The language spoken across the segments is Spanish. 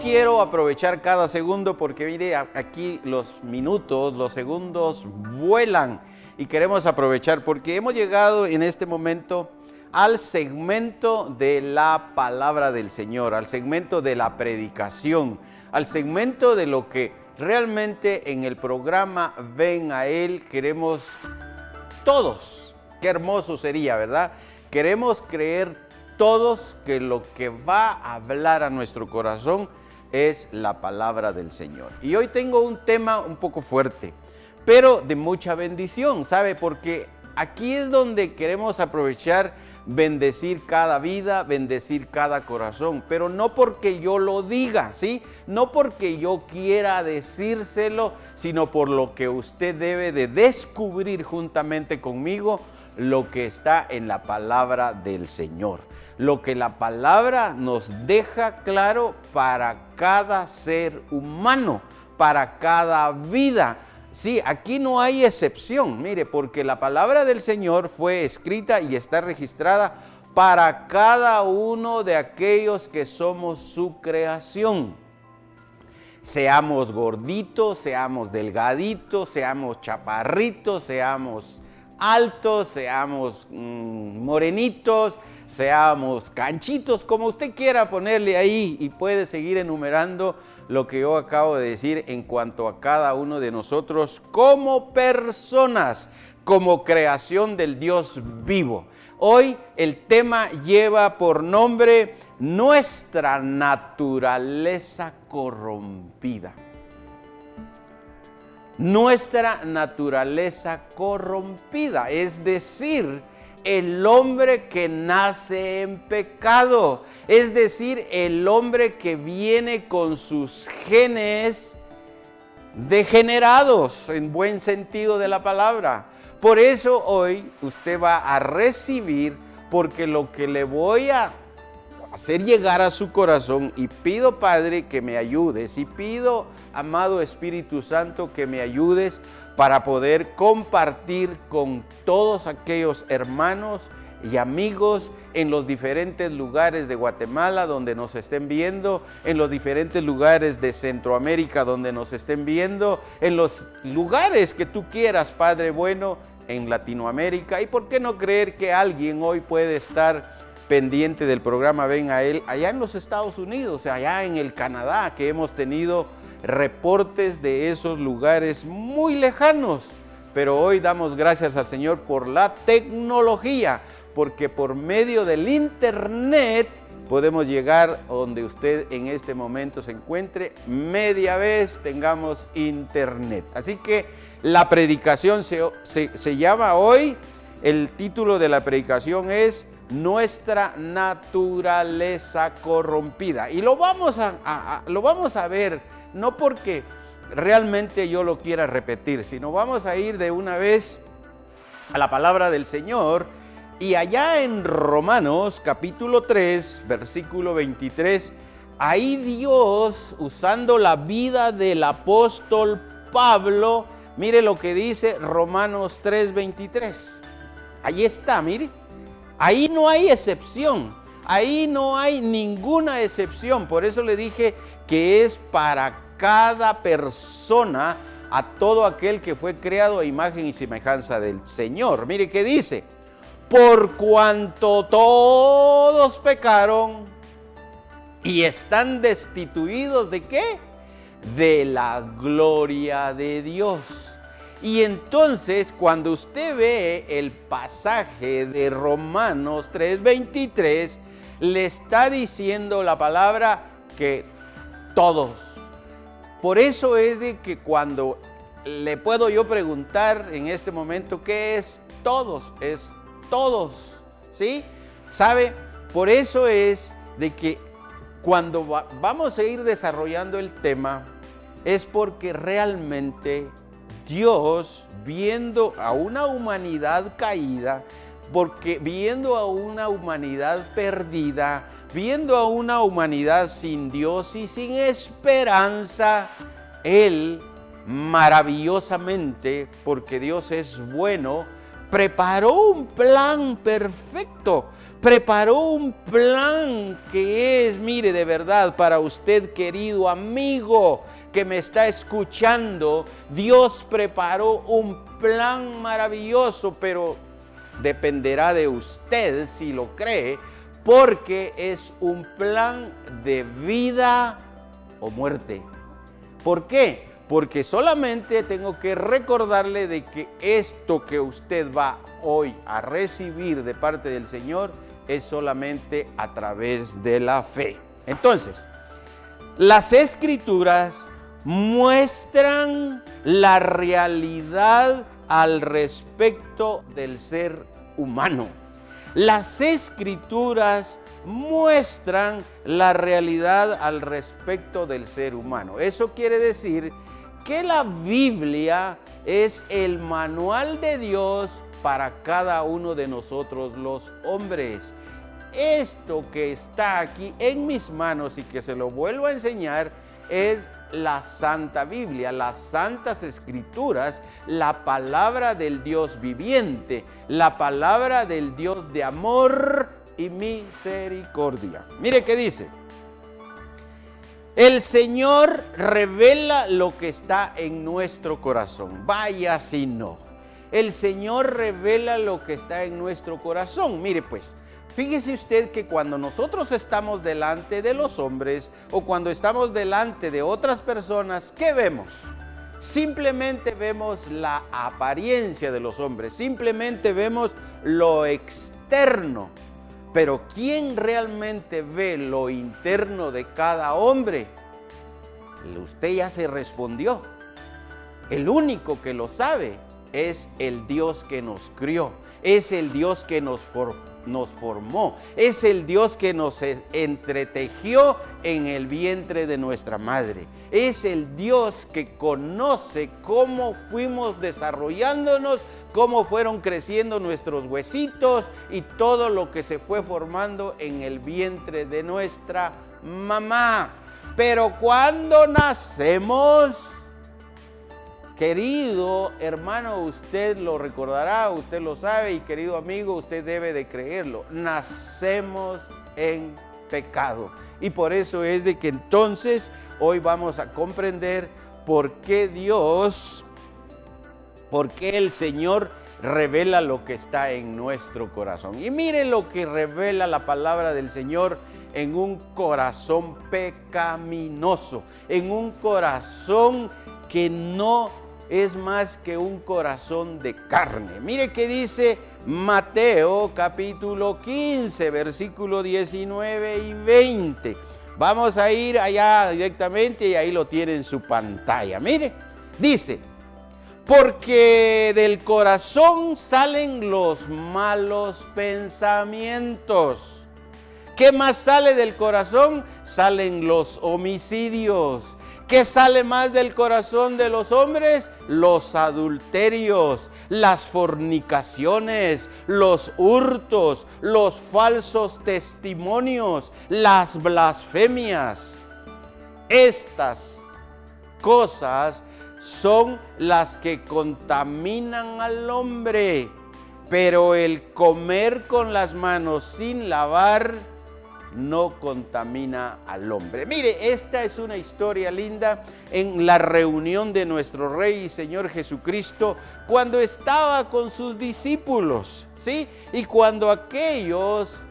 quiero aprovechar cada segundo porque mire, aquí los minutos, los segundos vuelan y queremos aprovechar porque hemos llegado en este momento al segmento de la palabra del Señor, al segmento de la predicación, al segmento de lo que realmente en el programa Ven a Él queremos todos. Qué hermoso sería, ¿verdad? Queremos creer todos que lo que va a hablar a nuestro corazón es la palabra del Señor. Y hoy tengo un tema un poco fuerte, pero de mucha bendición, ¿sabe? Porque aquí es donde queremos aprovechar, bendecir cada vida, bendecir cada corazón, pero no porque yo lo diga, ¿sí? No porque yo quiera decírselo, sino por lo que usted debe de descubrir juntamente conmigo lo que está en la palabra del Señor. Lo que la palabra nos deja claro para cada ser humano, para cada vida. Sí, aquí no hay excepción, mire, porque la palabra del Señor fue escrita y está registrada para cada uno de aquellos que somos su creación. Seamos gorditos, seamos delgaditos, seamos chaparritos, seamos altos, seamos morenitos, seamos canchitos, como usted quiera ponerle ahí, y puede seguir enumerando lo que yo acabo de decir en cuanto a cada uno de nosotros como personas, como creación del Dios vivo. Hoy el tema lleva por nombre nuestra naturaleza corrompida. Nuestra naturaleza corrompida, es decir, el hombre que nace en pecado, es decir, el hombre que viene con sus genes degenerados, en buen sentido de la palabra. Por eso hoy usted va a recibir, porque lo que le voy a hacer llegar a su corazón, y pido, Padre, que me ayudes, y pido, amado Espíritu Santo, que me ayudes para poder compartir con todos aquellos hermanos y amigos en los diferentes lugares de Guatemala donde nos estén viendo, en los diferentes lugares de Centroamérica donde nos estén viendo, en los lugares que tú quieras, Padre bueno, en Latinoamérica. Y por qué no creer que alguien hoy puede estar pendiente del programa Ven a Él allá en los Estados Unidos, allá en el Canadá, que hemos tenido reportes de esos lugares muy lejanos. Pero hoy damos gracias al Señor por la tecnología, porque por medio del internet podemos llegar donde usted en este momento se encuentre, media vez tengamos internet. Así que la predicación se llama hoy, el título de la predicación es Nuestra naturaleza corrompida. Y lo vamos a ver, no porque realmente yo lo quiera repetir, sino vamos a ir de una vez a la palabra del Señor. Y allá en Romanos capítulo 3, versículo 23, ahí Dios, usando la vida del apóstol Pablo, mire lo que dice Romanos 3, 23. Ahí está, mire. Ahí no hay excepción. Ahí no hay ninguna excepción. Por eso le dije que es para cada persona, a todo aquel que fue creado a imagen y semejanza del Señor. Mire qué dice: por cuanto todos pecaron y están destituidos ¿de qué? De la gloria de Dios. Y entonces cuando usted ve el pasaje de Romanos 3:23, le está diciendo la palabra que todos. Por eso es de que cuando le puedo yo preguntar en este momento ¿qué es todos? Es todos, ¿sí? ¿Sabe? Por eso es de que cuando vamos a ir desarrollando el tema, es porque realmente Dios, viendo a una humanidad caída, porque viendo a una humanidad perdida, viendo a una humanidad sin Dios y sin esperanza, Él maravillosamente, porque Dios es bueno, preparó un plan perfecto preparó un plan que es, mire, de verdad, para usted, querido amigo que me está escuchando. Dios preparó un plan maravilloso, pero dependerá de usted si lo cree, porque es un plan de vida o muerte. ¿Por qué? Porque solamente tengo que recordarle de que esto que usted va hoy a recibir de parte del Señor es solamente a través de la fe. Entonces, las Escrituras muestran la realidad al respecto del ser humano. Las Escrituras muestran la realidad al respecto del ser humano. Eso quiere decir que la Biblia es el manual de Dios para cada uno de nosotros los hombres. Esto que está aquí en mis manos y que se lo vuelvo a enseñar es la Santa Biblia, las Santas Escrituras, la palabra del Dios viviente, la palabra del Dios de amor y misericordia. Mire qué dice. El Señor revela lo que está en nuestro corazón. Vaya si no. El Señor revela lo que está en nuestro corazón. Mire pues, fíjese usted que cuando nosotros estamos delante de los hombres o cuando estamos delante de otras personas, ¿qué vemos? Simplemente vemos la apariencia de los hombres, simplemente vemos lo externo. Pero ¿quién realmente ve lo interno de cada hombre? Usted ya se respondió. El único que lo sabe es el Dios que nos crió, es el Dios que nos formó, es el Dios que nos entretejió en el vientre de nuestra madre, es el Dios que conoce cómo fuimos desarrollándonos, cómo fueron creciendo nuestros huesitos y todo lo que se fue formando en el vientre de nuestra mamá. Pero cuando nacemos, querido hermano, usted lo recordará, usted lo sabe, y querido amigo, usted debe de creerlo. Nacemos en pecado. Y por eso es de que entonces hoy vamos a comprender por qué el Señor revela lo que está en nuestro corazón. Y mire lo que revela la palabra del Señor en un corazón pecaminoso, en un corazón que no es más que un corazón de carne. Mire qué dice Mateo capítulo 15, versículo 19 y 20. Vamos a ir allá directamente y ahí lo tiene en su pantalla. Mire, dice: porque del corazón salen los malos pensamientos. ¿Qué más sale del corazón? Salen los homicidios. ¿Qué sale más del corazón de los hombres? Los adulterios, las fornicaciones, los hurtos, los falsos testimonios, las blasfemias. Estas cosas son las que contaminan al hombre, pero el comer con las manos sin lavar no contamina al hombre. Mire, esta es una historia linda en la reunión de nuestro Rey y Señor Jesucristo cuando estaba con sus discípulos, ¿sí? Y cuando aquellos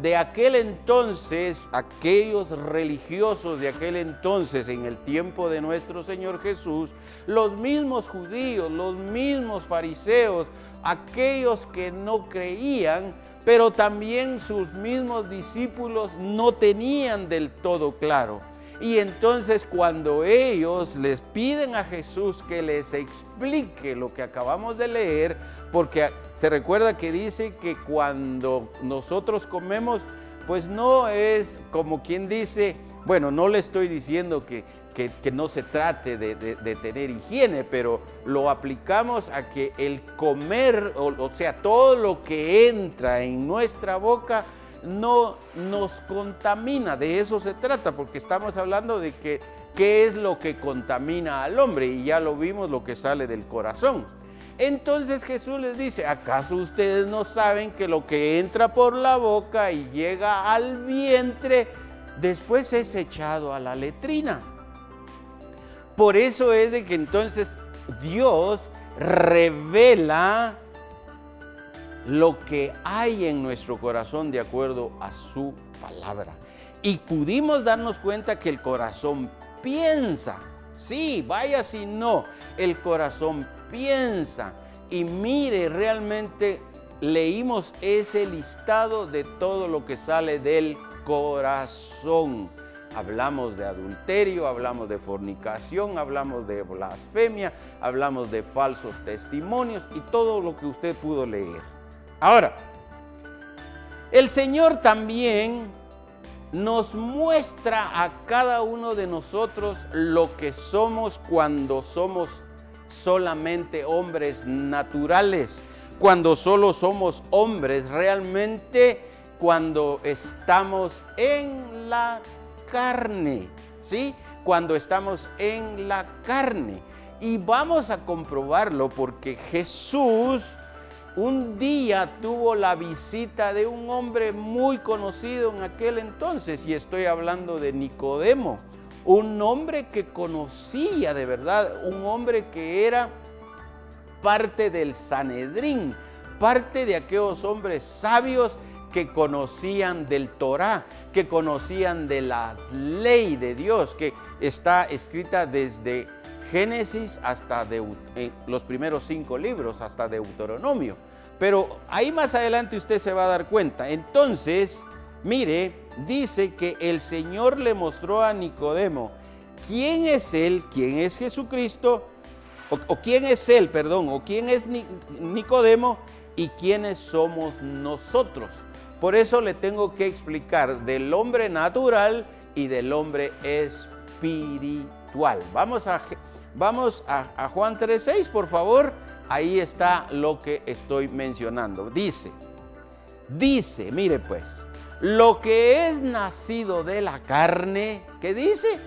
de aquel entonces, aquellos religiosos de aquel entonces, en el tiempo de nuestro Señor Jesús, los mismos judíos, los mismos fariseos, aquellos que no creían, pero también sus mismos discípulos no tenían del todo claro. Y entonces cuando ellos les piden a Jesús que les explique lo que acabamos de leer, porque se recuerda que dice que cuando nosotros comemos, pues no es como quien dice, bueno, no le estoy diciendo que no se trate de tener higiene, pero lo aplicamos a que el comer, o sea, todo lo que entra en nuestra boca no nos contamina. De eso se trata, porque estamos hablando de qué es lo que contamina al hombre, y ya lo vimos, lo que sale del corazón. Entonces Jesús les dice, ¿acaso ustedes no saben que lo que entra por la boca y llega al vientre, después es echado a la letrina? Por eso es de que entonces Dios revela lo que hay en nuestro corazón de acuerdo a su palabra. Y pudimos darnos cuenta que el corazón piensa. Sí, vaya si no, el corazón piensa. Y mire, realmente leímos ese listado de todo lo que sale del corazón. Hablamos de adulterio, hablamos de fornicación, hablamos de blasfemia, hablamos de falsos testimonios y todo lo que usted pudo leer. Ahora, el Señor también nos muestra a cada uno de nosotros lo que somos cuando somos solamente hombres naturales, cuando solo somos hombres realmente, cuando estamos en la carne, ¿sí? Cuando estamos en la carne. Y vamos a comprobarlo porque Jesús un día tuvo la visita de un hombre muy conocido en aquel entonces, y estoy hablando de Nicodemo, un hombre que conocía de verdad, un hombre que era parte del Sanedrín, parte de aquellos hombres sabios que conocían del Torá, que conocían de la ley de Dios, que está escrita desde Génesis hasta los primeros 5 libros, hasta Deuteronomio. Pero ahí más adelante usted se va a dar cuenta. Entonces, mire, dice que el Señor le mostró a Nicodemo quién es Él, quién es Jesucristo, o quién es Él, perdón, o quién es Nicodemo y quiénes somos nosotros. Por eso le tengo que explicar del hombre natural y del hombre espiritual. Vamos a Juan 3:6, por favor. Ahí está lo que estoy mencionando. Dice, mire pues, lo que es nacido de la carne, ¿qué dice?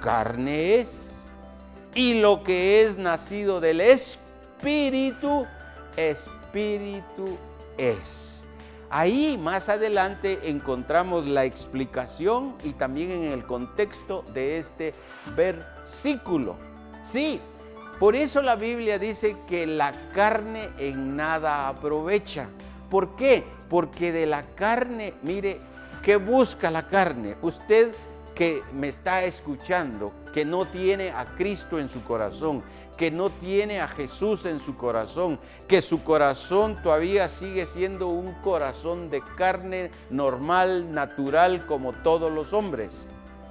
Carne es. Y lo que es nacido del espíritu, espíritu es. Ahí más adelante encontramos la explicación y también en el contexto de este versículo. Sí, por eso la Biblia dice que la carne en nada aprovecha. ¿Por qué? Porque de la carne, mire, ¿qué busca la carne? Usted que me está escuchando, que no tiene a Cristo en su corazón, que no tiene a Jesús en su corazón, que su corazón todavía sigue siendo un corazón de carne normal, natural, como todos los hombres.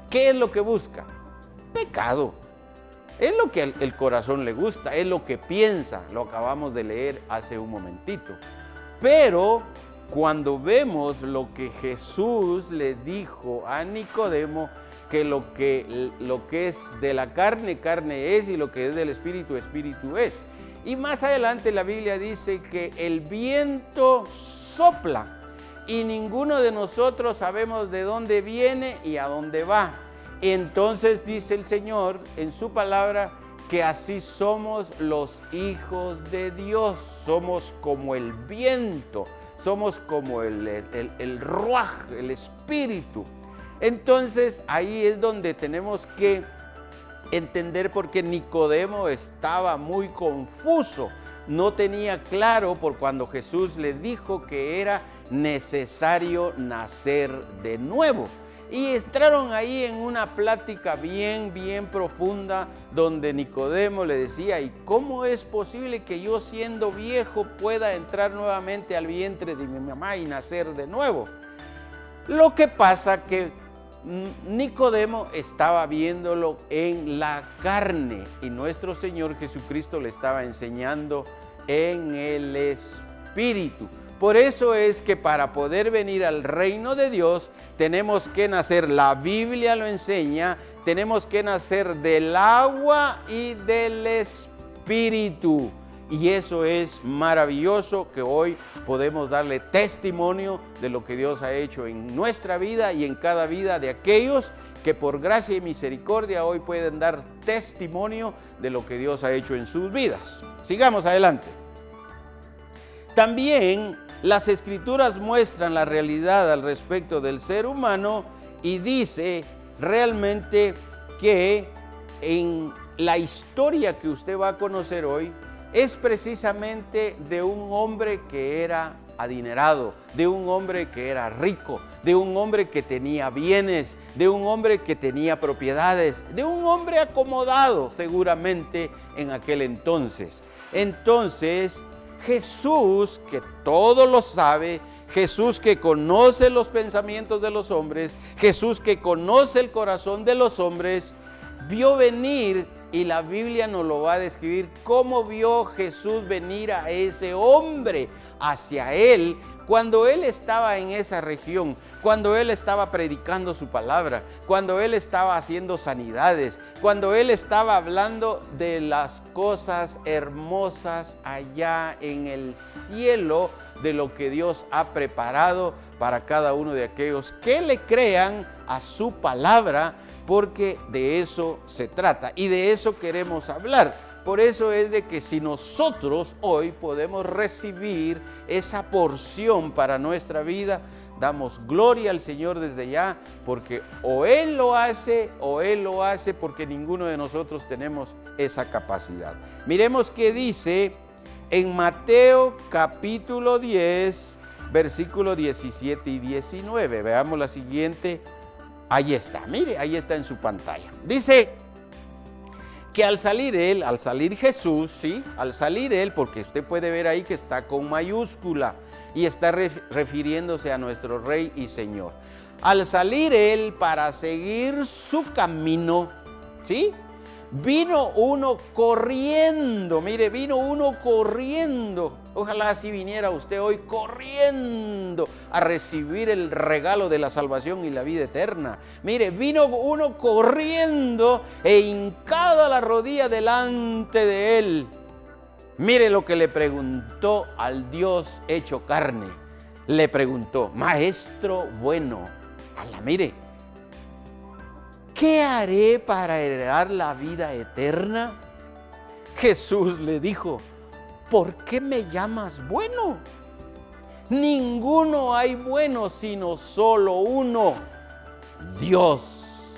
¿Qué es lo que busca? Pecado. Es lo que el corazón le gusta, es lo que piensa, lo acabamos de leer hace un momentito. Pero cuando vemos lo que Jesús le dijo a Nicodemo, que lo que es de la carne, carne es, y lo que es del espíritu, espíritu es. Y más adelante la Biblia dice que el viento sopla y ninguno de nosotros sabemos de dónde viene y a dónde va. Entonces dice el Señor en su palabra que así somos los hijos de Dios, somos como el viento, somos como el ruaj, el espíritu. Entonces ahí es donde tenemos que entender, porque Nicodemo estaba muy confuso, no tenía claro por cuando Jesús le dijo que era necesario nacer de nuevo. Y entraron ahí en una plática bien profunda, donde Nicodemo le decía, ¿y cómo es posible que yo siendo viejo pueda entrar nuevamente al vientre de mi mamá y nacer de nuevo? Lo que pasa que Nicodemo estaba viéndolo en la carne y nuestro Señor Jesucristo le estaba enseñando en el espíritu. Por eso es que para poder venir al reino de Dios tenemos que nacer, la Biblia lo enseña, tenemos que nacer del agua y del espíritu. Y eso es maravilloso, que hoy podemos darle testimonio de lo que Dios ha hecho en nuestra vida y en cada vida de aquellos que por gracia y misericordia hoy pueden dar testimonio de lo que Dios ha hecho en sus vidas. Sigamos adelante. También las Escrituras muestran la realidad al respecto del ser humano y dice realmente que en la historia que usted va a conocer hoy es precisamente de un hombre que era adinerado, de un hombre que era rico, de un hombre que tenía bienes, de un hombre que tenía propiedades, de un hombre acomodado seguramente en aquel entonces. Entonces, Jesús, que todo lo sabe, Jesús que conoce los pensamientos de los hombres, Jesús que conoce el corazón de los hombres, vio venir, y la Biblia nos lo va a describir, cómo vio Jesús venir a ese hombre hacia él, cuando él estaba en esa región, cuando él estaba predicando su palabra, cuando él estaba haciendo sanidades, cuando él estaba hablando de las cosas hermosas allá en el cielo, de lo que Dios ha preparado para cada uno de aquellos que le crean a su palabra, porque de eso se trata y de eso queremos hablar. Por eso es de que si nosotros hoy podemos recibir esa porción para nuestra vida, damos gloria al Señor desde ya, porque o Él lo hace porque ninguno de nosotros tenemos esa capacidad. Miremos qué dice en Mateo capítulo 10, versículos 17 y 19. Veamos la siguiente. Ahí está, mire, ahí está en su pantalla. Dice que al salir Jesús, ¿sí? Al salir Él, porque usted puede ver ahí que está con mayúscula y está refiriéndose a nuestro Rey y Señor. Al salir Él para seguir su camino, ¿sí? Vino uno corriendo, mire, vino uno corriendo. Ojalá así viniera usted hoy corriendo a recibir el regalo de la salvación y la vida eterna. Mire, vino uno corriendo e hincado la rodilla delante de él. Mire lo que le preguntó al Dios hecho carne. Le preguntó, Maestro bueno, mire, ¿qué haré para heredar la vida eterna? Jesús le dijo, ¿por qué me llamas bueno? Ninguno hay bueno sino solo uno, Dios.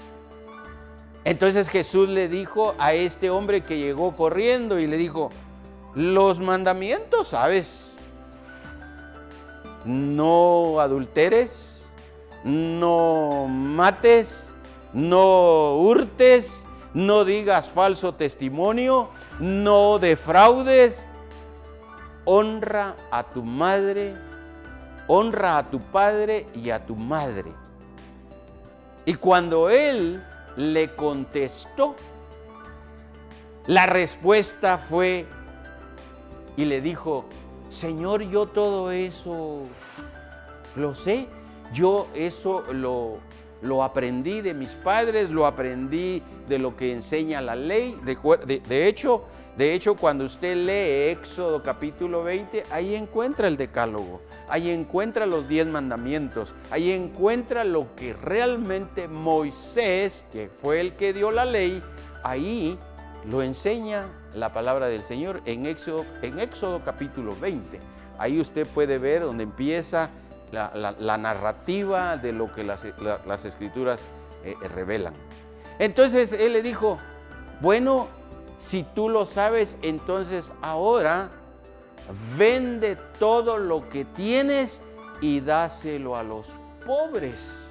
Entonces Jesús le dijo a este hombre que llegó corriendo y le dijo, los mandamientos, ¿sabes? No adulteres, no mates, no hurtes, no digas falso testimonio, no defraudes, honra a tu madre, honra a tu padre y a tu madre. Y cuando él le contestó, la respuesta fue y le dijo, Señor, yo todo eso lo sé, yo eso lo aprendí de mis padres, lo aprendí de lo que enseña la ley. De hecho, cuando usted lee Éxodo capítulo 20, ahí encuentra el decálogo, ahí encuentra los 10 mandamientos, ahí encuentra lo que realmente Moisés, que fue el que dio la ley, ahí lo enseña la palabra del Señor en Éxodo capítulo 20. Ahí usted puede ver donde empieza la narrativa de lo que las Escrituras revelan. Entonces él le dijo, bueno, si tú lo sabes, entonces ahora vende todo lo que tienes y dáselo a los pobres.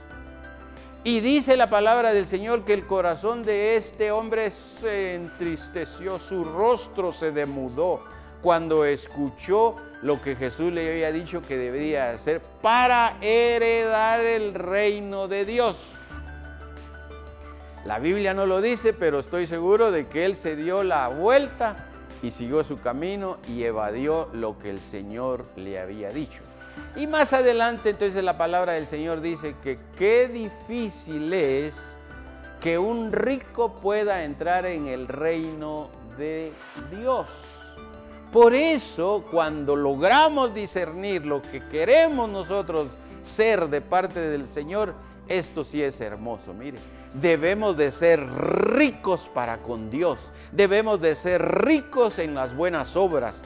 Y dice la palabra del Señor que el corazón de este hombre se entristeció, su rostro se demudó cuando escuchó lo que Jesús le había dicho que debería hacer para heredar el reino de Dios. La Biblia no lo dice, pero estoy seguro de que él se dio la vuelta y siguió su camino y evadió lo que el Señor le había dicho. Y más adelante, entonces, la palabra del Señor dice que qué difícil es que un rico pueda entrar en el reino de Dios. Por eso, cuando logramos discernir lo que queremos nosotros ser de parte del Señor, esto sí es hermoso, mire. Debemos de ser ricos para con Dios, debemos de ser ricos en las buenas obras,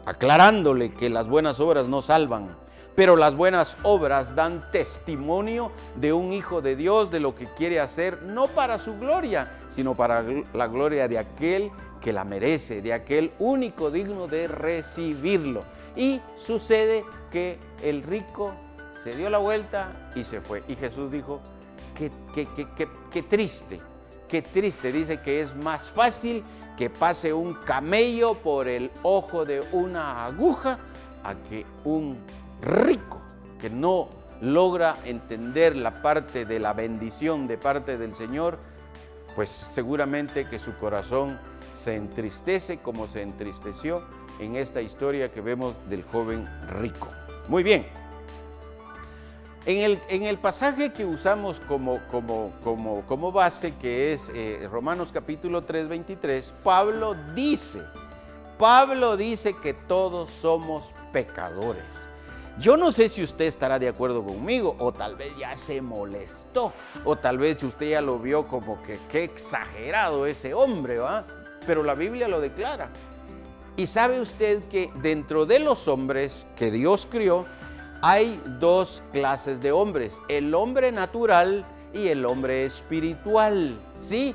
aclarándole que las buenas obras no salvan, pero las buenas obras dan testimonio de un hijo de Dios, de lo que quiere hacer, no para su gloria, sino para la gloria de aquel que la merece, de aquel único digno de recibirlo. Y sucede que el rico se dio la vuelta y se fue. Y Jesús dijo, qué triste, dice que es más fácil que pase un camello por el ojo de una aguja a que un rico que no logra entender la parte de la bendición de parte del Señor, pues seguramente que su corazón se entristece como se entristeció en esta historia que vemos del joven rico. Muy bien. En el pasaje que usamos como base, que es Romanos capítulo 3, 23, Pablo dice que todos somos pecadores. Yo no sé si usted estará de acuerdo conmigo, o tal vez ya se molestó, o tal vez usted ya lo vio como que qué exagerado ese hombre, ¿va? Pero la Biblia lo declara. Y sabe usted que dentro de los hombres que Dios crió, hay dos clases de hombres, el hombre natural y el hombre espiritual, ¿sí?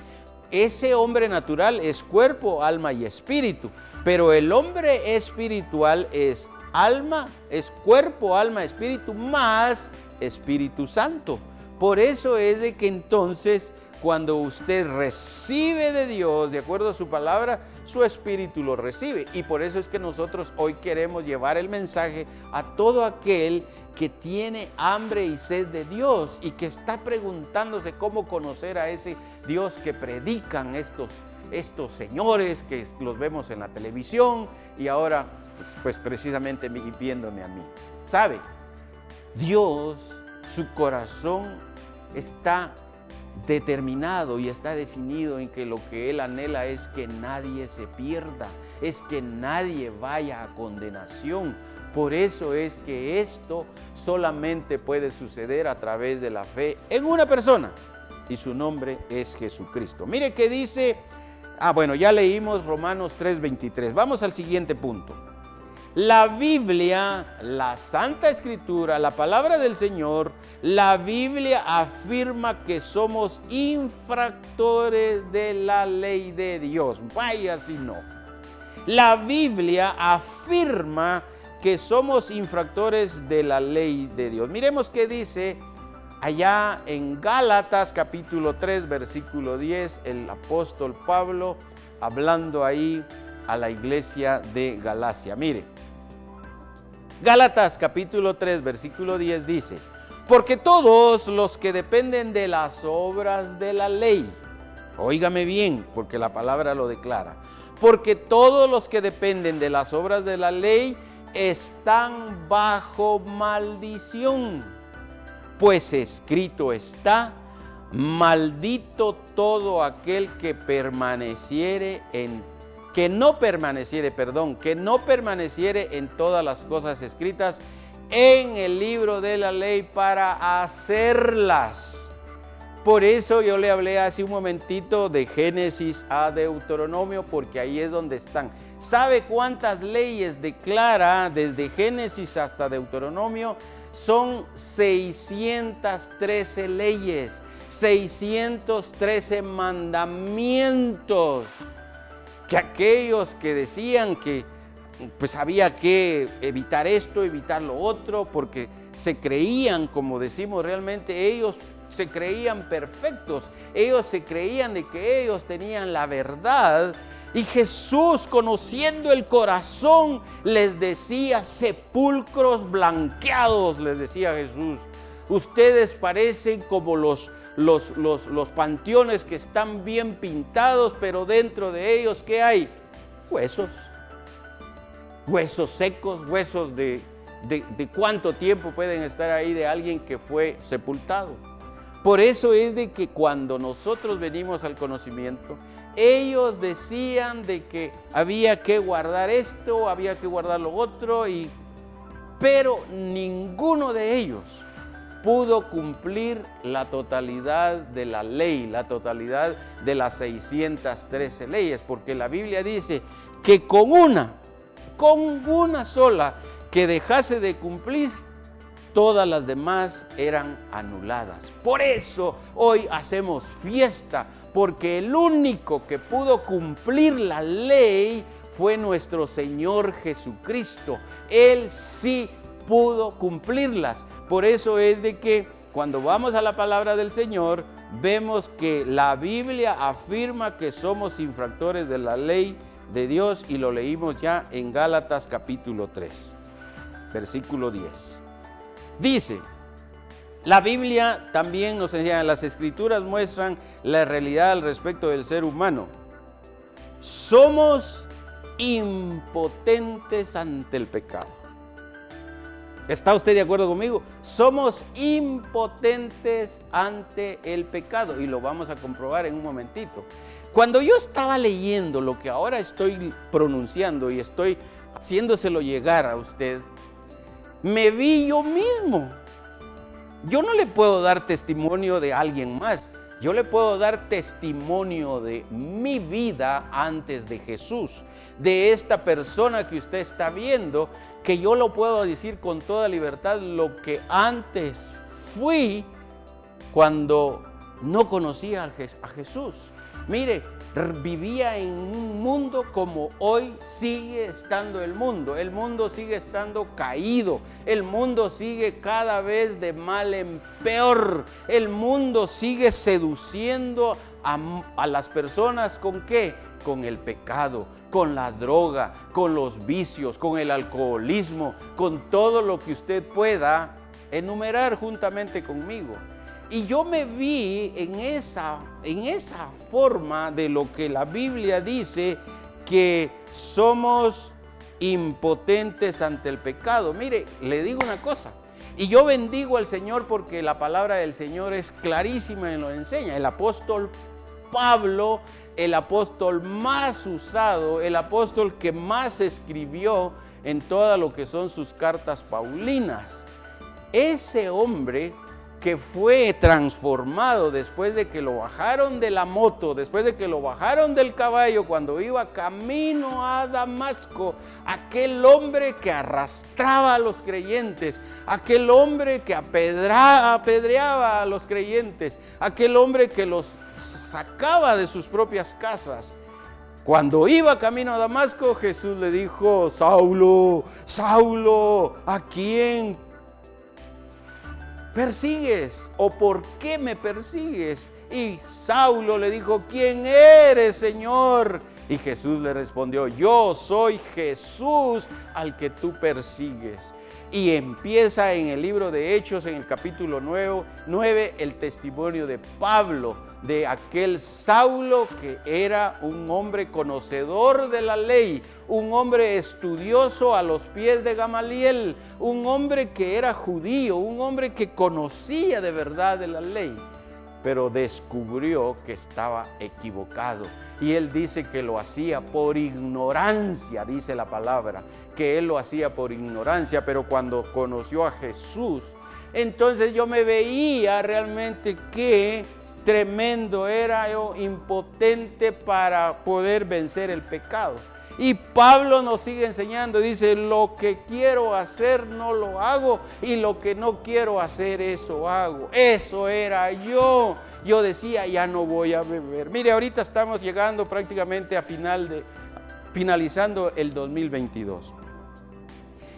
Ese hombre natural es cuerpo, alma y espíritu, pero el hombre espiritual es alma, es cuerpo, alma, espíritu, más Espíritu Santo. Por eso es de que entonces, cuando usted recibe de Dios, de acuerdo a su palabra, su espíritu lo recibe. Y por eso es que nosotros hoy queremos llevar el mensaje a todo aquel que tiene hambre y sed de Dios y que está preguntándose cómo conocer a ese Dios que predican estos señores que los vemos en la televisión y ahora pues precisamente viéndome a mí. ¿Sabe? Dios, su corazón está determinado y está definido en que lo que Él anhela es que nadie se pierda, es que nadie vaya a condenación. Por eso es que esto solamente puede suceder a través de la fe en una persona y su nombre es Jesucristo. Mire que dice, bueno, ya leímos Romanos 3:23. Vamos al siguiente punto. La Biblia, la Santa Escritura, la palabra del Señor, la Biblia afirma que somos infractores de la ley de Dios. Vaya si no. La Biblia afirma que somos infractores de la ley de Dios. Miremos qué dice allá en Gálatas capítulo 3, versículo 10, el apóstol Pablo hablando ahí a la iglesia de Galacia. Mire, Gálatas capítulo 3, versículo 10 dice, porque todos los que dependen de las obras de la ley, óigame bien, porque la palabra lo declara, porque todos los que dependen de las obras de la ley están bajo maldición, pues escrito está, maldito todo aquel que no permaneciere en todas las cosas escritas en el libro de la ley para hacerlas. Por eso yo le hablé hace un momentito de Génesis a Deuteronomio, porque ahí es donde están. ¿Sabe cuántas leyes declara desde Génesis hasta Deuteronomio? Son 613 leyes, 613 mandamientos. Que aquellos que decían que pues había que evitar esto, evitar lo otro, porque se creían, como decimos realmente, ellos se creían perfectos, ellos se creían de que ellos tenían la verdad, y Jesús, conociendo el corazón, les decía, sepulcros blanqueados, les decía Jesús, ustedes parecen como los panteones que están bien pintados, pero dentro de ellos, ¿qué hay? Huesos secos, huesos de cuánto tiempo pueden estar ahí de alguien que fue sepultado. Por eso es de que cuando nosotros venimos al conocimiento, ellos decían de que había que guardar esto, había que guardar lo otro, y pero ninguno de ellos pudo cumplir la totalidad de la ley, la totalidad de las 613 leyes, porque la Biblia dice que con una sola que dejase de cumplir, todas las demás eran anuladas. Por eso hoy hacemos fiesta, porque el único que pudo cumplir la ley fue nuestro Señor Jesucristo. Él sí pudo cumplirlas. Por eso es de que cuando vamos a la palabra del Señor, vemos que la Biblia afirma que somos infractores de la ley de Dios, y lo leímos ya en Gálatas capítulo 3, versículo 10. Dice, la Biblia también nos enseña, las Escrituras muestran la realidad al respecto del ser humano. Somos impotentes ante el pecado. ¿Está usted de acuerdo conmigo? Somos impotentes ante el pecado, y lo vamos a comprobar en un momentito. Cuando yo estaba leyendo lo que ahora estoy pronunciando y estoy haciéndoselo llegar a usted, me vi yo mismo. Yo no le puedo dar testimonio de alguien más. Yo le puedo dar testimonio de mi vida antes de Jesús, de esta persona que usted está viendo, que yo lo puedo decir con toda libertad, lo que antes fui cuando no conocía a Jesús. Mire, vivía en un mundo como hoy sigue estando el mundo. El mundo sigue estando caído. El mundo sigue cada vez de mal en peor. El mundo sigue seduciendo a las personas. ¿Con qué? Con el pecado, con la droga, con los vicios, con el alcoholismo, con todo lo que usted pueda enumerar juntamente conmigo. Y yo me vi en esa forma de lo que la Biblia dice, que somos impotentes ante el pecado. Mire, le digo una cosa, y yo bendigo al Señor porque la palabra del Señor es clarísima y nos enseña. El apóstol Pablo, el apóstol más usado, el apóstol que más escribió en todo lo que son sus cartas paulinas. Ese hombre que fue transformado después de que lo bajaron de la moto, después de que lo bajaron del caballo cuando iba camino a Damasco, aquel hombre que arrastraba a los creyentes, aquel hombre que apedreaba a los creyentes, aquel hombre que los sacaba de sus propias casas. Cuando iba camino a Damasco, Jesús le dijo: Saulo, Saulo, ¿a quién persigues? ¿O por qué me persigues? Y Saulo le dijo: ¿quién eres, Señor? Y Jesús le respondió: yo soy Jesús al que tú persigues. Y empieza en el libro de Hechos, en el capítulo 9, el testimonio de Pablo, de aquel Saulo que era un hombre conocedor de la ley, un hombre estudioso a los pies de Gamaliel, un hombre que era judío, un hombre que conocía de verdad de la ley, pero descubrió que estaba equivocado. Y él dice que lo hacía por ignorancia, dice la palabra, que él lo hacía por ignorancia, pero cuando conoció a Jesús, entonces yo me veía realmente que tremendo era yo, impotente para poder vencer el pecado. Y Pablo nos sigue enseñando, dice: lo que quiero hacer no lo hago, y lo que no quiero hacer eso hago. Eso era yo. Yo decía: ya no voy a beber. Mire, ahorita estamos llegando prácticamente a finalizando el 2022.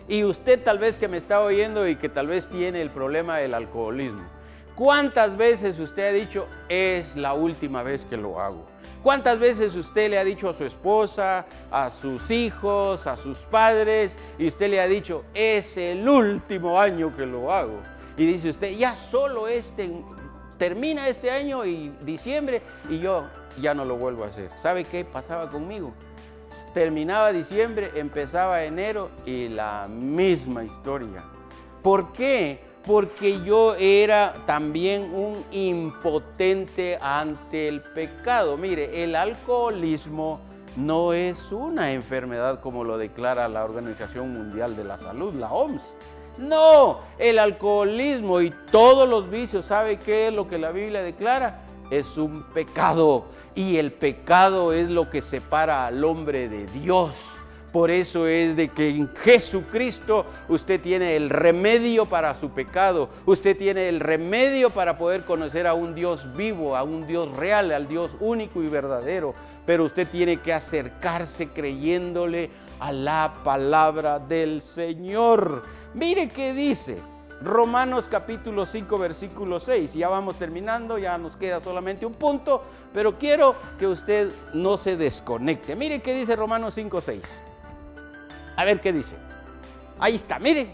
Y usted tal vez que me está oyendo y que tal vez tiene el problema del alcoholismo, ¿cuántas veces usted ha dicho: es la última vez que lo hago? ¿Cuántas veces usted le ha dicho a su esposa, a sus hijos, a sus padres, y usted le ha dicho: es el último año que lo hago? Y dice usted: ya solo termina este año y diciembre y yo ya no lo vuelvo a hacer. ¿Sabe qué pasaba conmigo? Terminaba diciembre, empezaba enero y la misma historia. ¿Por qué? Porque yo era también un impotente ante el pecado. Mire, el alcoholismo no es una enfermedad como lo declara la Organización Mundial de la Salud, la OMS. No, el alcoholismo y todos los vicios, ¿sabe qué es lo que la Biblia declara? Es un pecado, y el pecado es lo que separa al hombre de Dios. Por eso es de que en Jesucristo usted tiene el remedio para su pecado, usted tiene el remedio para poder conocer a un Dios vivo, a un Dios real, al Dios único y verdadero. Pero usted tiene que acercarse creyéndole a la palabra del Señor. Mire qué dice Romanos capítulo 5 versículo 6. Ya vamos terminando, ya nos queda solamente un punto, pero quiero que usted no se desconecte. Mire qué dice Romanos 5, 6. A ver qué dice. Ahí está, mire.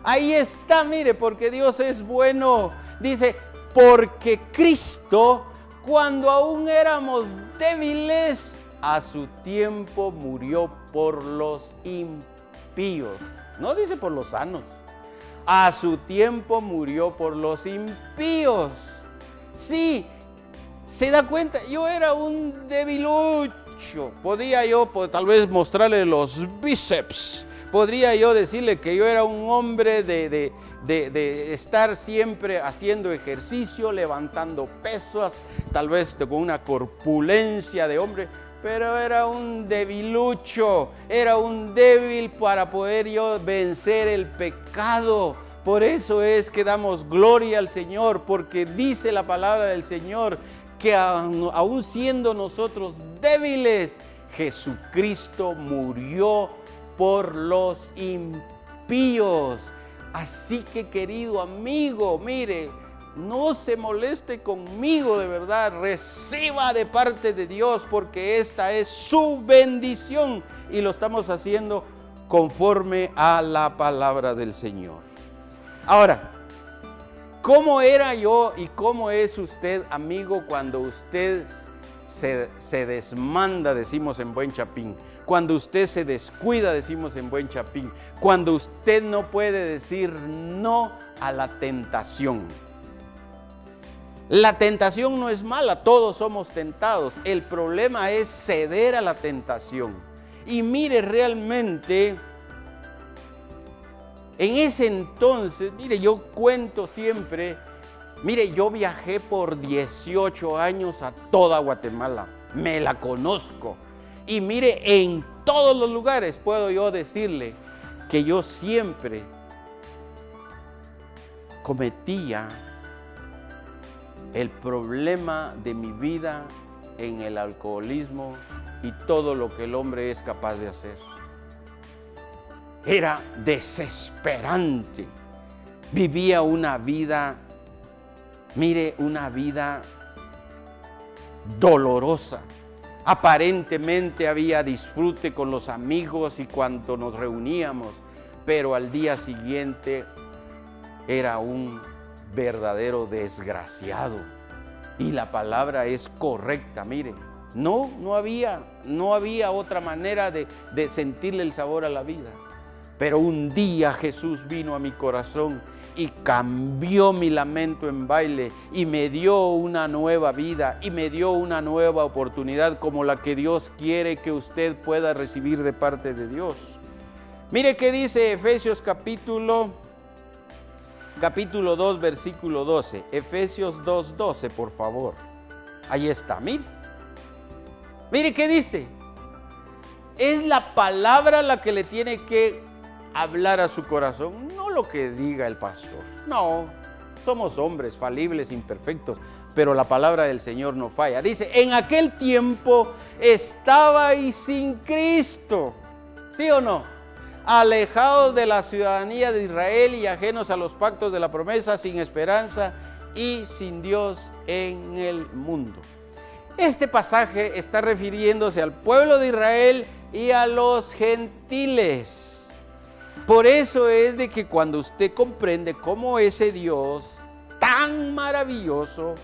Ahí está, mire, porque Dios es bueno. Dice, porque Cristo, cuando aún éramos débiles, a su tiempo murió por los impíos. No dice por los sanos. A su tiempo murió por los impíos. Sí, se da cuenta, yo era un debilucho. Podía yo tal vez mostrarle los bíceps. Podría yo decirle que yo era un hombre de estar siempre haciendo ejercicio, levantando pesos, tal vez con una corpulencia de hombre. Pero era un debilucho, era un débil para poder yo vencer el pecado. Por eso es que damos gloria al Señor, porque dice la palabra del Señor que aún siendo nosotros débiles, Jesucristo murió por los impíos. Así que, querido amigo, mire, no se moleste conmigo, de verdad, reciba de parte de Dios, porque esta es su bendición y lo estamos haciendo conforme a la palabra del Señor. Ahora, ¿cómo era yo y cómo es usted, amigo, cuando usted se desmanda, decimos en buen chapín? Cuando usted se descuida, decimos en buen chapín. Cuando usted no puede decir no a la tentación. La tentación no es mala, todos somos tentados. El problema es ceder a la tentación. Y mire, realmente, en ese entonces, mire, yo cuento siempre, mire, yo viajé por 18 años a toda Guatemala, me la conozco. Y mire, en todos los lugares puedo yo decirle que yo siempre cometía el problema de mi vida en el alcoholismo y todo lo que el hombre es capaz de hacer. Era desesperante. Vivía una vida, mire, una vida dolorosa. Aparentemente había disfrute con los amigos y cuando nos reuníamos, pero al día siguiente era un verdadero desgraciado. Y la palabra es correcta, mire. No había otra manera de sentirle el sabor a la vida. Pero un día Jesús vino a mi corazón y cambió mi lamento en baile y me dio una nueva vida y me dio una nueva oportunidad como la que Dios quiere que usted pueda recibir de parte de Dios. Mire qué dice Efesios capítulo 2, versículo 12. Efesios 2, 12, por favor. Ahí está, mire. Mire qué dice. Es la palabra la que le tiene que hablar a su corazón, no lo que diga el pastor. No, somos hombres falibles, imperfectos, pero la palabra del Señor no falla. Dice, en aquel tiempo estabais sin Cristo, ¿sí o no? Alejados de la ciudadanía de Israel y ajenos a los pactos de la promesa, sin esperanza y sin Dios en el mundo. Este pasaje está refiriéndose al pueblo de Israel y a los gentiles. Por eso es de que cuando usted comprende cómo ese Dios tan maravilloso,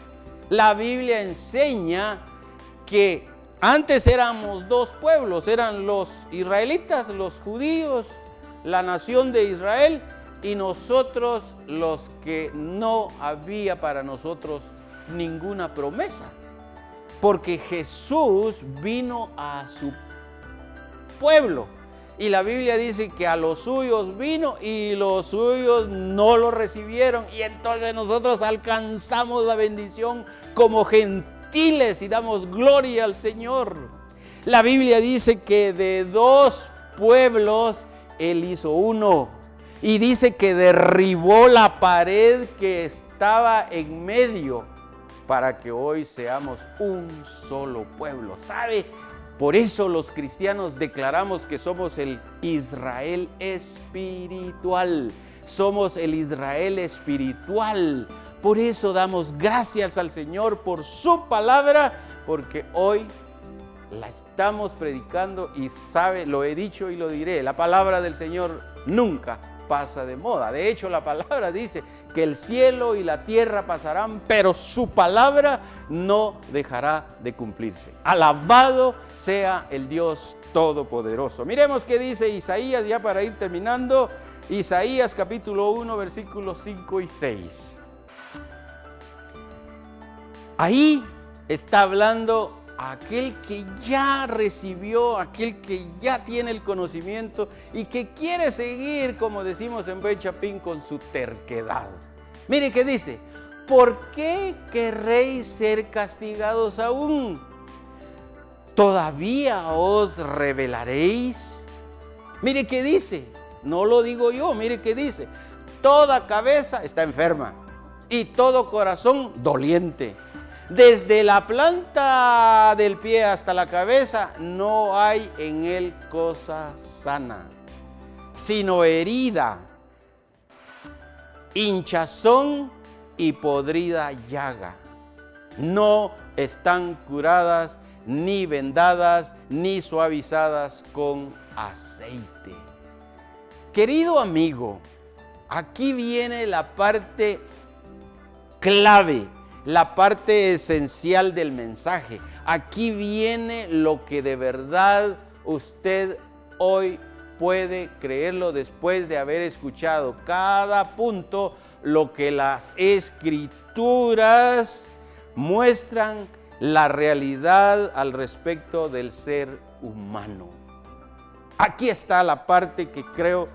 la Biblia enseña que antes éramos dos pueblos, eran los israelitas, los judíos, la nación de Israel, y nosotros los que no había para nosotros ninguna promesa. porque Jesús vino a su pueblo. Y la Biblia dice que a los suyos vino y los suyos no lo recibieron. Y entonces nosotros alcanzamos la bendición como gentiles y damos gloria al Señor. La Biblia dice que de dos pueblos Él hizo uno. Y dice que derribó la pared que estaba en medio para que hoy seamos un solo pueblo. ¿Sabe? Por eso los cristianos declaramos que somos el Israel espiritual. Somos el Israel espiritual. Por eso damos gracias al Señor por su palabra, porque hoy la estamos predicando y sabe, lo he dicho y lo diré, la palabra del Señor nunca pasa de moda. De hecho, la palabra dice que el cielo y la tierra pasarán, pero su palabra no dejará de cumplirse. Alabado sea el Dios Todopoderoso. Miremos qué dice Isaías, ya para ir terminando. Isaías capítulo 1, versículos 5 y 6. Ahí está hablando aquel que ya recibió, aquel que ya tiene el conocimiento y que quiere seguir, como decimos en Buen Chapín, con su terquedad. Mire qué dice: ¿por qué querréis ser castigados aún? ¿Todavía os rebelaréis? Mire qué dice, no lo digo yo, mire qué dice: toda cabeza está enferma y todo corazón doliente. Desde la planta del pie hasta la cabeza no hay en él cosa sana, sino herida, hinchazón y podrida llaga. No están curadas, ni vendadas, ni suavizadas con aceite. Querido amigo, aquí viene la parte clave, la parte esencial del mensaje. Aquí viene lo que de verdad usted hoy puede creerlo después de haber escuchado cada punto, lo que las Escrituras muestran la realidad al respecto del ser humano. Aquí está la parte que creo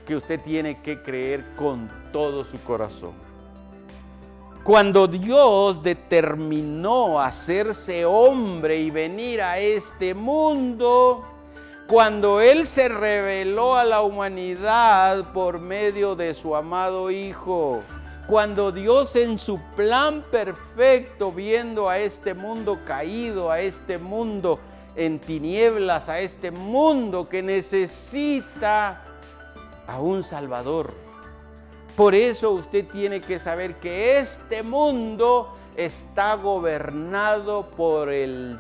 que usted tiene que creer con todo su corazón. Cuando Dios determinó hacerse hombre y venir a este mundo, cuando Él se reveló a la humanidad por medio de su amado Hijo, cuando Dios en su plan perfecto, viendo a este mundo caído, a este mundo en tinieblas, a este mundo que necesita a un Salvador. Por eso usted tiene que saber que este mundo está gobernado por el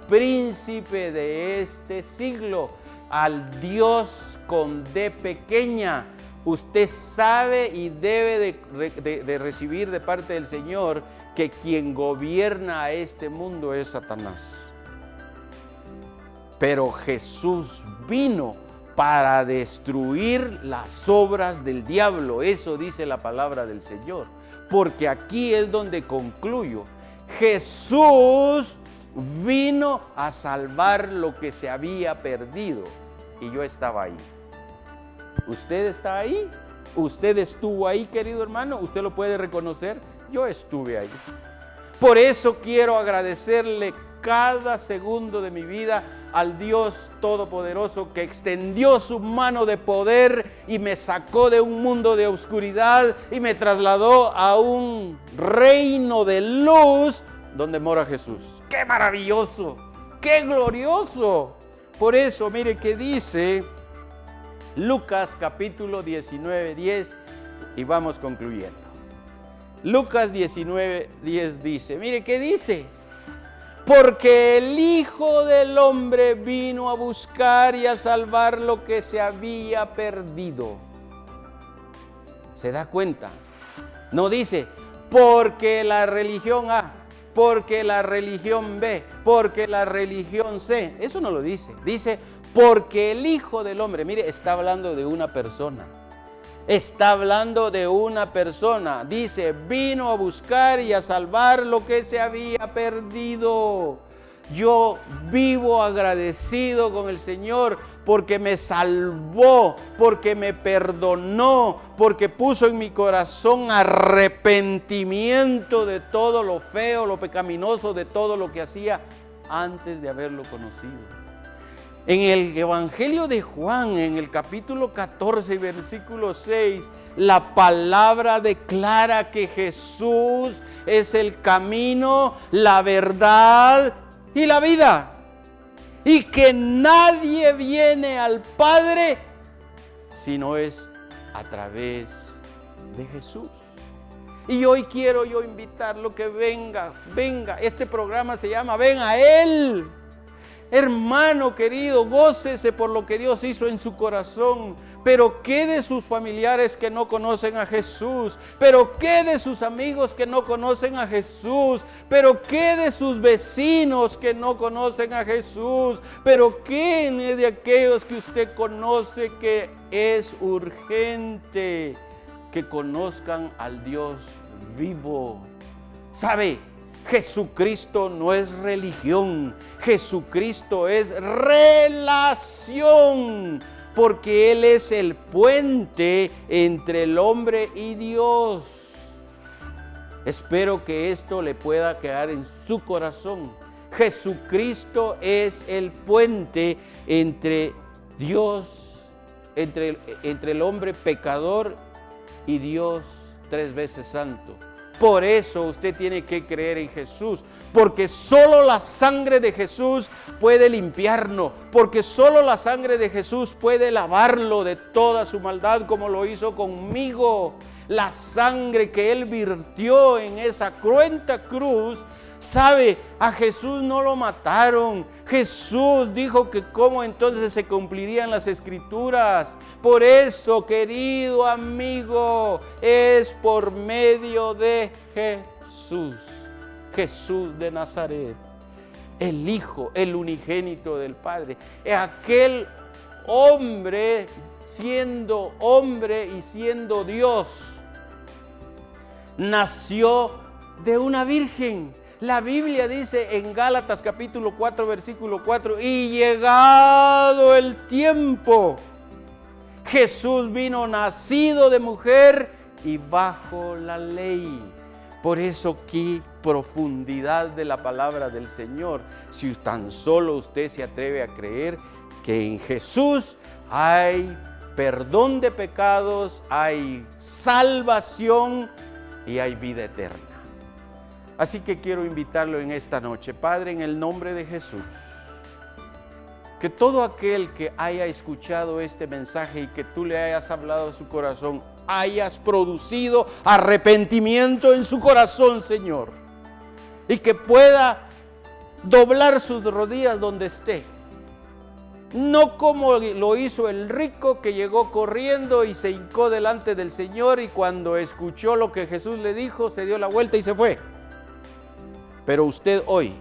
príncipe de este siglo, al Dios con D pequeña. Usted sabe y debe de recibir de parte del Señor que quien gobierna a este mundo es Satanás. Pero Jesús vino para destruir las obras del diablo. Eso dice la palabra del Señor. Porque aquí es donde concluyo. Jesús vino a salvar lo que se había perdido. Y yo estaba ahí. ¿Usted está ahí? ¿Usted estuvo ahí, querido hermano? ¿Usted lo puede reconocer? Yo estuve ahí. Por eso quiero agradecerle cada segundo de mi vida al Dios Todopoderoso que extendió su mano de poder y me sacó de un mundo de oscuridad y me trasladó a un reino de luz donde mora Jesús. ¡Qué maravilloso! ¡Qué glorioso! Por eso, mire que dice Lucas capítulo 19, 10 y vamos concluyendo. Lucas 19, 10 dice, mire qué dice: porque el Hijo del Hombre vino a buscar y a salvar lo que se había perdido. ¿Se da cuenta? No dice, porque la religión A, porque la religión B, porque la religión C. Eso no lo dice. Dice, porque el Hijo del Hombre. Mire, está hablando de una persona. Está hablando de una persona. Dice, vino a buscar y a salvar lo que se había perdido. Yo vivo agradecido con el Señor porque me salvó, porque me perdonó, porque puso en mi corazón arrepentimiento de todo lo feo, lo pecaminoso, de todo lo que hacía antes de haberlo conocido. En el Evangelio de Juan, en el capítulo 14, versículo 6, la palabra declara que Jesús es el camino, la verdad y la vida. Y que nadie viene al Padre si no es a través de Jesús. Y hoy quiero yo invitarlo que venga. Este programa se llama Ven a Él. Hermano querido, gócese por lo que Dios hizo en su corazón. Pero ¿qué de sus familiares que no conocen a Jesús? ¿Pero qué de sus amigos que no conocen a Jesús? ¿Pero qué de sus vecinos que no conocen a Jesús? ¿Pero qué de aquellos que usted conoce que es urgente que conozcan al Dios vivo? ¿Sabe? Jesucristo no es religión, Jesucristo es relación, porque Él es el puente entre el hombre y Dios. Espero que esto le pueda quedar en su corazón. Jesucristo es el puente entre Dios, entre el hombre pecador y Dios 3 veces santo. Por eso usted tiene que creer en Jesús, porque solo la sangre de Jesús puede limpiarnos, porque solo la sangre de Jesús puede lavarlo de toda su maldad, como lo hizo conmigo. La sangre que Él virtió en esa cruenta cruz, ¿sabe? A Jesús no lo mataron. Jesús dijo que cómo entonces se cumplirían las Escrituras. Por eso, querido amigo, es por medio de Jesús, Jesús de Nazaret, el Hijo, el unigénito del Padre. Aquel hombre, siendo hombre y siendo Dios, nació de una virgen. La Biblia dice en Gálatas capítulo 4, versículo 4, y llegado el tiempo, Jesús vino nacido de mujer y bajo la ley. Por eso, qué profundidad de la palabra del Señor. Si tan solo usted se atreve a creer que en Jesús hay perdón de pecados, hay salvación y hay vida eterna. Así que quiero invitarlo en esta noche, Padre, en el nombre de Jesús, que todo aquel que haya escuchado este mensaje y que tú le hayas hablado a su corazón, hayas producido arrepentimiento en su corazón, Señor, y que pueda doblar sus rodillas donde esté. No como lo hizo el rico que llegó corriendo y se hincó delante del Señor y cuando escuchó lo que Jesús le dijo, se dio la vuelta y se fue. Pero usted hoy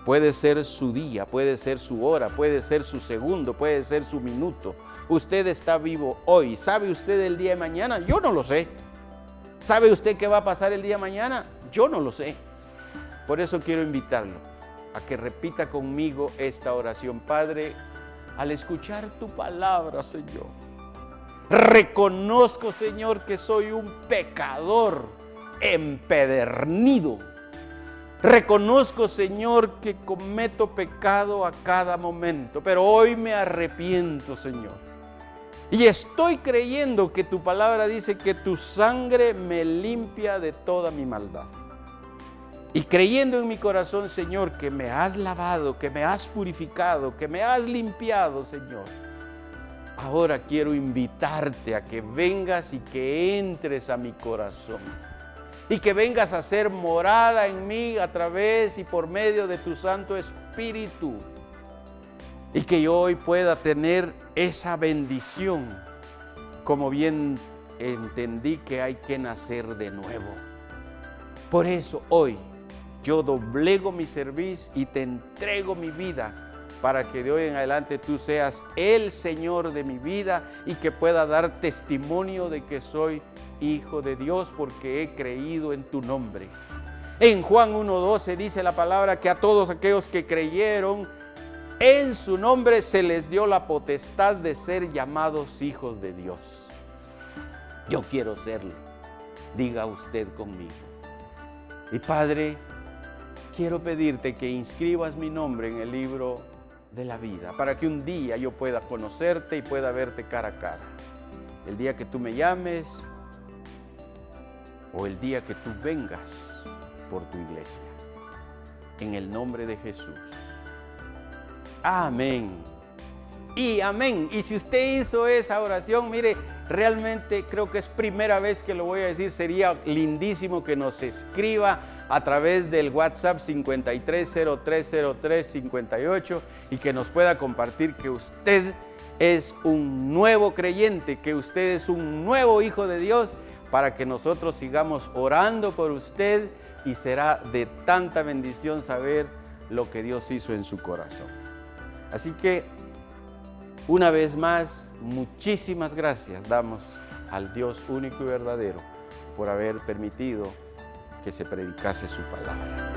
puede ser su día, puede ser su hora, puede ser su segundo, puede ser su minuto. Usted está vivo hoy. ¿Sabe usted el día de mañana? Yo no lo sé. ¿Sabe usted qué va a pasar el día de mañana? Yo no lo sé. Por eso quiero invitarlo a que repita conmigo esta oración. Padre, al escuchar tu palabra, Señor, reconozco, Señor, que soy un pecador empedernido. Reconozco, Señor, que cometo pecado a cada momento, pero hoy me arrepiento, Señor. Y estoy creyendo que tu palabra dice que tu sangre me limpia de toda mi maldad. Y creyendo en mi corazón, Señor, que me has lavado, que me has purificado, que me has limpiado, Señor. Ahora quiero invitarte a que vengas y que entres a mi corazón. Y que vengas a ser morada en mí a través y por medio de tu Santo Espíritu. Y que yo hoy pueda tener esa bendición, como bien entendí que hay que nacer de nuevo. Por eso hoy yo doblego mi cerviz y te entrego mi vida para que de hoy en adelante tú seas el Señor de mi vida y que pueda dar testimonio de que soy hijo de Dios porque he creído en tu nombre. En Juan 1:12 dice la palabra que a todos aquellos que creyeron en su nombre se les dio la potestad de ser llamados hijos de Dios. Yo quiero serlo, diga usted conmigo. Y Padre, quiero pedirte que inscribas mi nombre en el libro de la vida, para que un día yo pueda conocerte y pueda verte cara a cara. El día que tú me llames o el día que tú vengas por tu iglesia. En el nombre de Jesús. Amén. Y amén. Y si usted hizo esa oración, mire, realmente creo que es primera vez que lo voy a decir. Sería lindísimo que nos escriba a través del WhatsApp 53030358 y que nos pueda compartir que usted es un nuevo creyente, que usted es un nuevo hijo de Dios, para que nosotros sigamos orando por usted y será de tanta bendición saber lo que Dios hizo en su corazón. Así que, una vez más, muchísimas gracias damos al Dios único y verdadero por haber permitido que se predicase su palabra.